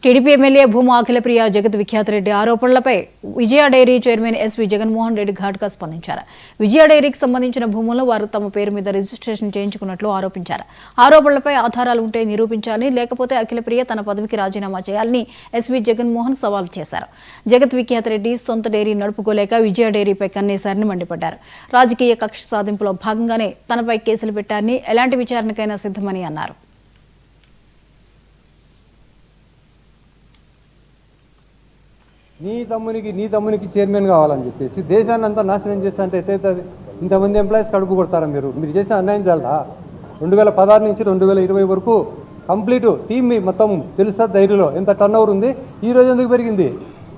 TDP MLA Bhuma Akhilapriya జగత్ విఖ్యాత రెడ్డి ఆరోపణలపై Vijaya dairy chairman SV Jaganmohan Reddy ఘాటుగా స్పందించారు. విజయ డైరీకి సంబంధించిన భూములను వారు తమ పేరు మీద రిజిస్ట్రేషన్ చేయించుకున్నట్లు ఆరోపించారు. ఆరోపణలపై ఆధారాలు ఉంటే నిరూపించాలని, లేకపోతే అఖిలప్రియ తన పదవికి రాజీనామా చేయాలని ఎస్వి జగన్మోహన్ సవాల్ చేశారు. జగత్ విఖ్యాత రెడ్డి సొంత డైరీ నడుపుకోలేక విజయ డైరీపై కన్నేశారని మండిపడ్డారు. రాజకీయ కక్ష సాధింపులో భాగంగానే తనపై కేసులు పెట్టారని, ఎలాంటి విచారణకైనా సిద్ధమని అన్నారు. నీ తమ్మునికి చైర్మన్ కావాలని చెప్పేసి దేశాన్ని అంతా నాశనం చేస్తా అంటే ఎట్టయితుంది? ఇంతమంది ఎంప్లాయీస్ కడుపు కొడతారా? మీరు చేసిన అన్యాయం చాలా. 2016 నుంచి 2020 వరకు కంప్లీట్ టీమ్ మొత్తం తెలుసా ధైర్యంలో ఎంత టర్న్ ఓవర్ ఉంది. ఈ రోజు ఎందుకు పెరిగింది?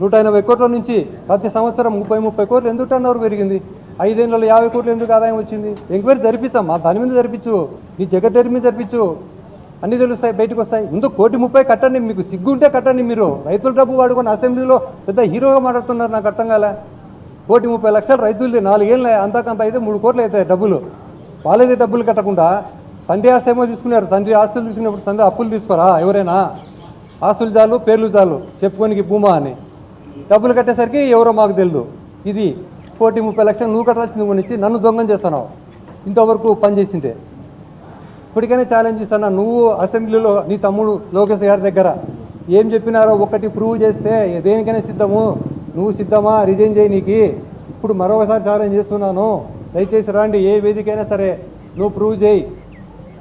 180 కోట్ల నుంచి ప్రతి సంవత్సరం 30 కోట్లు ఎందుకు టర్న్ ఓవర్ పెరిగింది? 5 ఏళ్లలో 50 కోట్లు ఎందుకు ఆదాయం వచ్చింది? ఎంక్వైరీ జరిపించమ్మా, దాని మీద జరిపించు, నీ జగన్ డైరీ మీద జరిపించు, అన్నీ తెలుస్తాయి, బయటకు వస్తాయి. ముందు 1,30,00,000 కట్టండి, మీకు సిగ్గుంటే కట్టండి. మీరు రైతుల డబ్బు వాడుకొని అసెంబ్లీలో పెద్ద హీరోగా మాట్లాడుతున్నారు. నాకు అర్థం కాలే. 1,30,00,000 రైతులది 4 ఏళ్ళు అంతకంత అయితే 3 కోట్లు అవుతాయి డబ్బులు. వాళ్ళేదే డబ్బులు కట్టకుండా తండ్రి ఆస్తి ఏమో తీసుకున్నారు. తండ్రి ఆస్తులు తీసుకున్నప్పుడు తండ్రి అప్పులు తీసుకోరా ఎవరైనా? ఆస్తులు చాలు, పేర్లు చాలు చెప్పుకోనికి భూమా అని. డబ్బులు కట్టేసరికి ఎవరో మాకు తెలియదు. ఇది 1,30,00,000 నువ్వు కట్టాల్సింది కొనిచ్చి నన్ను దొంగం చేస్తున్నావు. ఇంతవరకు పనిచేసింటే ఇప్పటికైనా ఛాలెంజ్ ఇస్తాను. నువ్వు అసెంబ్లీలో నీ తమ్ముడు లోకేష్ గారి దగ్గర ఏం చెప్పినారో ఒకటి ప్రూవ్ చేస్తే దేనికైనా సిద్ధము. నువ్వు సిద్ధమా? రిజైన్ చేయి. నీకు ఇప్పుడు మరొకసారి ఛాలెంజ్ చేస్తున్నాను. దయచేసి రాండి, ఏ వేదికైనా సరే నువ్వు ప్రూవ్ చేయి,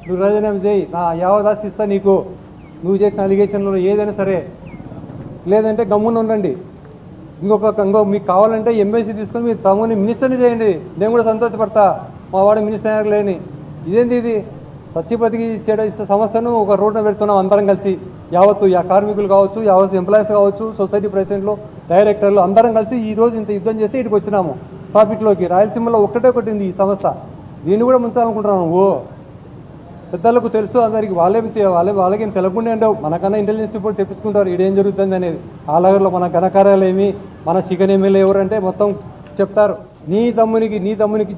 నువ్వు రాజీనామా చేయి. నా యావదాసి ఇస్తా నీకు. నువ్వు చేసిన అలిగేషన్లో ఏదైనా సరే. లేదంటే గమ్మున ఉండండి. ఇంకో మీకు కావాలంటే ఎంబీసీ తీసుకొని మీ తమ్ముని మినిస్టర్ని చేయండి. నేను కూడా సంతోషపడతా. మా వాడు మినిస్టర్ లేని. ఇదేంటి ఇది? సచ్చిపతికి ఇచ్చే సమస్యను ఒక రోడ్డున పెడుతున్నాం అందరం కలిసి. యావత్తు కార్మికులు కావచ్చు, యావత్తు ఎంప్లాయీస్ కావచ్చు, సొసైటీ ప్రెసిడెంట్లు, డైరెక్టర్లు అందరం కలిసి ఈరోజు ఇంత యుద్ధం చేసి ఇటుకు వచ్చినాము ప్రాఫిట్లోకి. రాయలసీమలో ఒక్కటే కొట్టింది ఈ సంస్థ. దీన్ని కూడా ముంచాలనుకుంటున్నాను. పెద్దలకు తెలుసు అందరికి. వాళ్ళకేం తెలకుండా ఉండవు. మనకన్నా ఇంటెలిజెన్స్ రిపోర్ట్ తెప్పించుకుంటారు ఈడేం జరుగుతుంది అనేది. ఆ లెవెల్లో మన ఘనకార్యాలు ఏమి, మన చికెన్ ఎమ్మెల్యే ఎవరంటే మొత్తం చెప్తారు. నీ తమ్మునికి